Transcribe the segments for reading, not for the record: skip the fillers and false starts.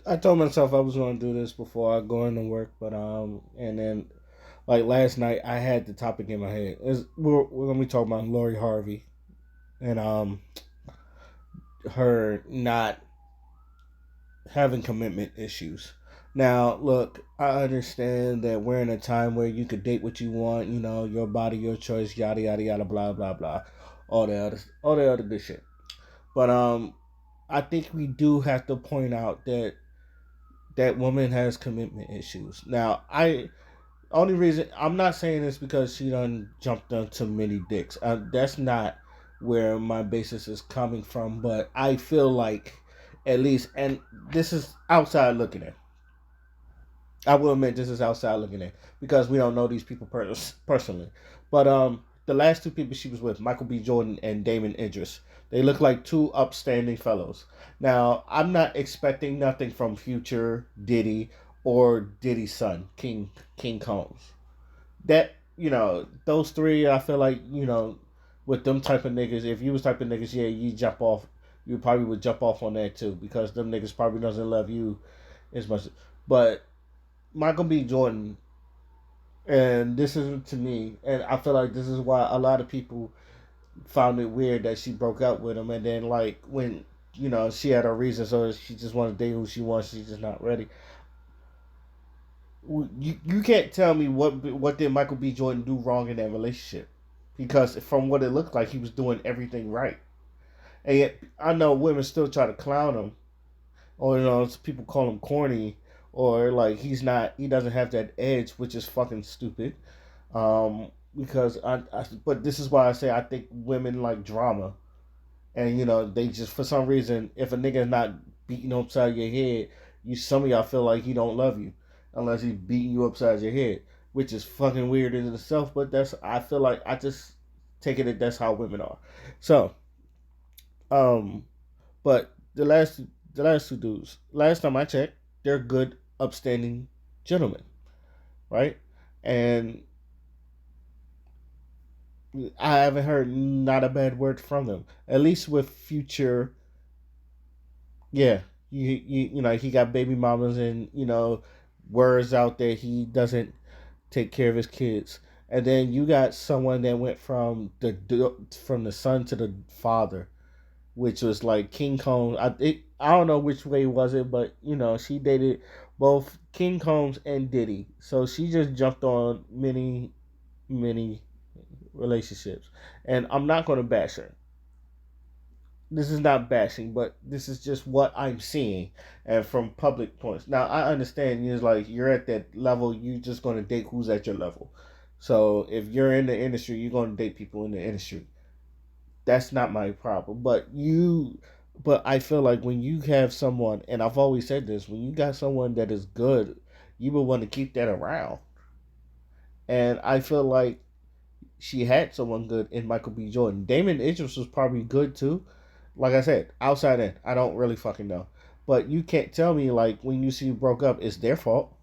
I told myself I was going to do this before I go into work, but and then like last night I had the topic in my head. We're gonna be talking about Lori Harvey and her not having commitment issues. Now, look, I understand that we're in a time where you could date what you want, your body, your choice, yada yada yada, blah blah blah, all the other good shit. But I think we do have to point out that that woman has commitment issues. Now, I only reason I'm not saying this because she done jumped on too many dicks. That's not where my basis is coming from. But I feel like at least, and this is outside looking in. I will admit this is outside looking in because we don't know these people personally. But the last two people she was with, Michael B. Jordan and Damon Idris, they look like two upstanding fellows. Now I'm not expecting nothing from Future Diddy or Diddy's son, King Combs. That those three, I feel like with them type of niggas, if you was type of niggas, yeah, you jump off. You probably would jump off on that too because them niggas probably doesn't love you as much. But Michael B. Jordan, and this is to me, and I feel like this is why a lot of people found it weird that she broke up with him, and then like when she had her reasons, so she just want to date who she wants, she's just not ready. You can't tell me what did Michael B. Jordan do wrong in that relationship, because from what it looked like, he was doing everything right, and yet I know women still try to clown him, or people call him corny, or like he doesn't have that edge, which is fucking stupid. Because but this is why I say I think women like drama, and they just for some reason, if a nigga is not beating upside your head, some of y'all feel like he don't love you unless he's beating you upside your head, which is fucking weird in itself. But that's I feel like I just take it that that's how women are. So, um, but the last two dudes, last time I checked, they're good, upstanding gentlemen, right? And I haven't heard not a bad word from them. At least with Future, yeah, he got baby mamas, and words out there he doesn't take care of his kids. And then you got someone that went from the son to the father, which was like King Combs. I don't know which way was it, but she dated both King Combs and Diddy, so she just jumped on many relationships. And I'm not going to bash her. This is not bashing, but this is just what I'm seeing, and from public points. Now I understand you're at that level. You're just going to date who's at your level. So if you're in the industry, you're going to date people in the industry. That's not my problem. But I feel like when you have someone, and I've always said this, when you got someone that is good, you will want to keep that around. And I feel like she had someone good in Michael B. Jordan. Damon Idris was probably good too. Like I said, outside in, I don't really fucking know. But you can't tell me like when you see you broke up, it's their fault.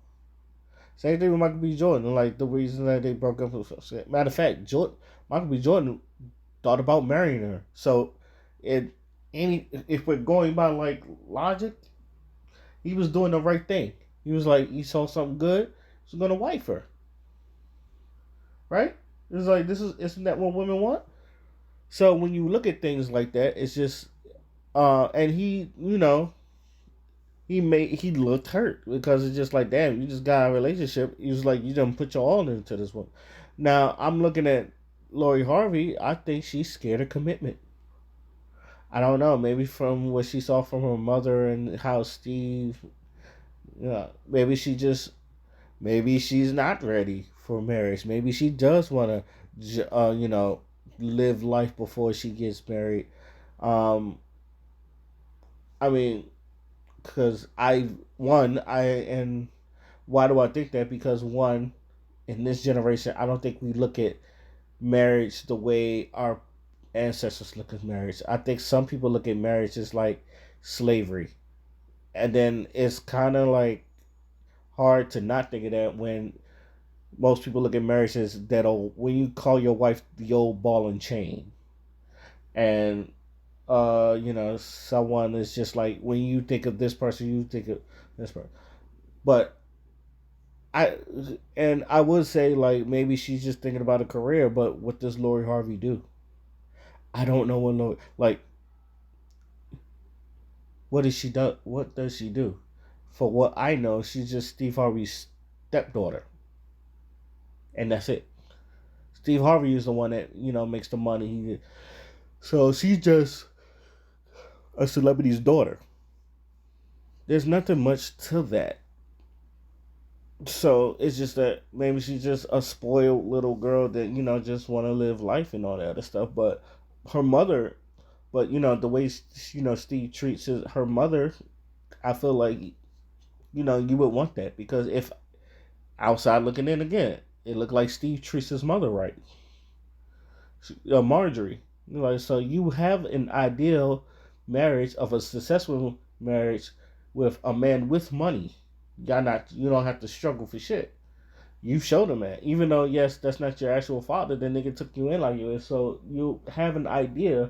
Same thing with Michael B. Jordan. Like the reason that they broke up. Matter of fact, Michael B. Jordan thought about marrying her. So, it if we're going by like logic, he was doing the right thing. He was like he saw something good, he's gonna wife her, right? It's like this is isn't that what women want? So when you look at things like that, it's just and he looked hurt because it's just like damn, you just got a relationship. He was like you done put your all into this one. Now I'm looking at Lori Harvey. I think she's scared of commitment. I don't know. Maybe from what she saw from her mother and how Steve. Maybe maybe she's not ready for marriage. Maybe she does want to, live life before she gets married. Um, I mean, because and why do I think that? Because one, in this generation, I don't think we look at marriage the way our ancestors look at marriage. I think some people look at marriage as like slavery, and then it's kind of like hard to not think of that when most people look at marriage as that old when you call your wife the old ball and chain. And someone is just like when you think of this person, you think of this person. But I and I would say like maybe she's just thinking about a career, but what does Lori Harvey do? I don't know what Lori like. What does she do? What does she do? For what I know, she's just Steve Harvey's stepdaughter, and that's it. Steve Harvey is the one that makes the money. So she's just a celebrity's daughter. There's nothing much to that. So it's just that maybe she's just a spoiled little girl that just want to live life and all that other stuff. But her mother, but the way Steve treats her mother, I feel like you would want that because if outside looking in again, it looked like Steve treats his mother right. Marjorie, like so you have an ideal marriage of a successful marriage with a man with money. You don't have to struggle for shit. You showed him that. Even though yes, that's not your actual father, the nigga took you in like you is. So you have an idea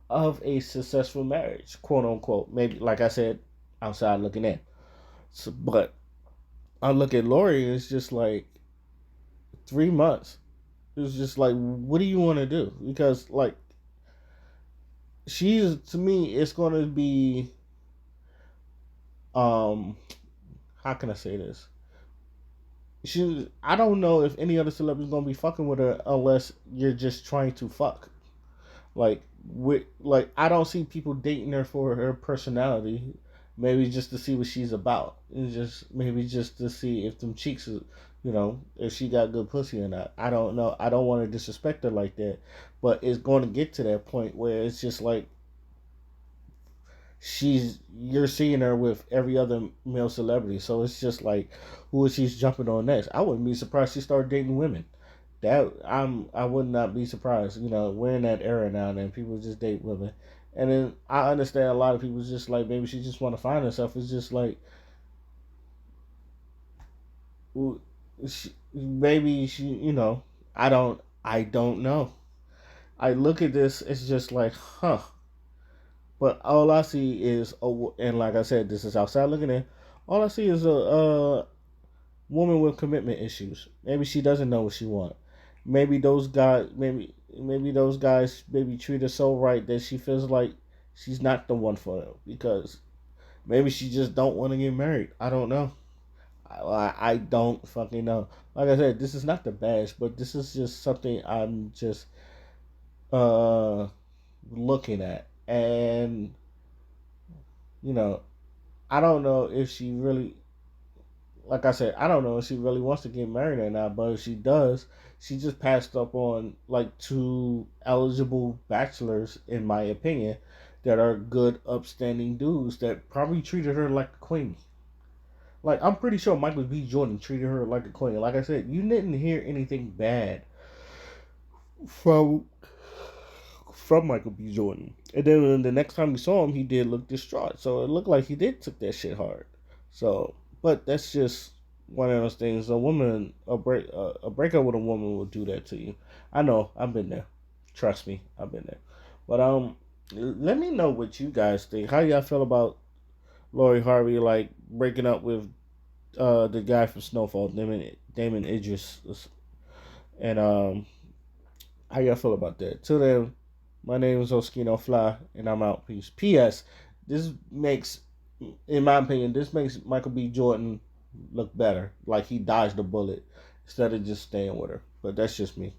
of a successful marriage, quote unquote. Maybe like I said, outside looking in. So, but I look at Lori, it's just like 3 months. It's just like, what do you want to do? Because like she's to me, it's gonna be um, how can I say this? I don't know if any other celebrity's gonna be fucking with her unless you're just trying to fuck. Like I don't see people dating her for her personality. Maybe just to see what she's about. It's just maybe just to see if them cheeks, if she got good pussy or not. I don't know. I don't want to disrespect her like that, but it's going to get to that point where it's just like you're seeing her with every other male celebrity. So it's just like who is she's jumping on next? I wouldn't be surprised she started dating women. I would not be surprised. We're in that era now, and people just date women. And then I understand a lot of people just like maybe she just want to find herself. It's just like maybe she, I don't know. I look at this, it's just like, huh. But all I see is, and like I said, this is outside looking in. All I see is a woman with commitment issues. Maybe she doesn't know what she wants. Maybe those guys maybe treat her so right that she feels like she's not the one for them because maybe she just don't want to get married. I don't know. I don't fucking know. Like I said, this is not the best, but this is just something I'm just uh looking at, and you know, I don't know if she really, like I said, I don't know if she really wants to get married or not. But if she does, she just passed up on like two eligible bachelors, in my opinion, that are good, upstanding dudes that probably treated her like a queen. Like I'm pretty sure Michael B. Jordan treated her like a queen. Like I said, you didn't hear anything bad from Michael B. Jordan. And then the next time we saw him, he did look distraught. So it looked like he did took that shit hard. So, but that's just one of those things. A breakup with a woman will do that to you. I know. I've been there. Trust me, I've been there. But let me know what you guys think. How y'all feel about Lori Harvey like breaking up with the guy from Snowfall, Damon Idris, and how y'all feel about that? Till then, my name is Oskino Fly, and I'm out. Peace. P.S. This makes, in my opinion, this makes Michael B. Jordan look better. Like he dodged a bullet instead of just staying with her. But that's just me.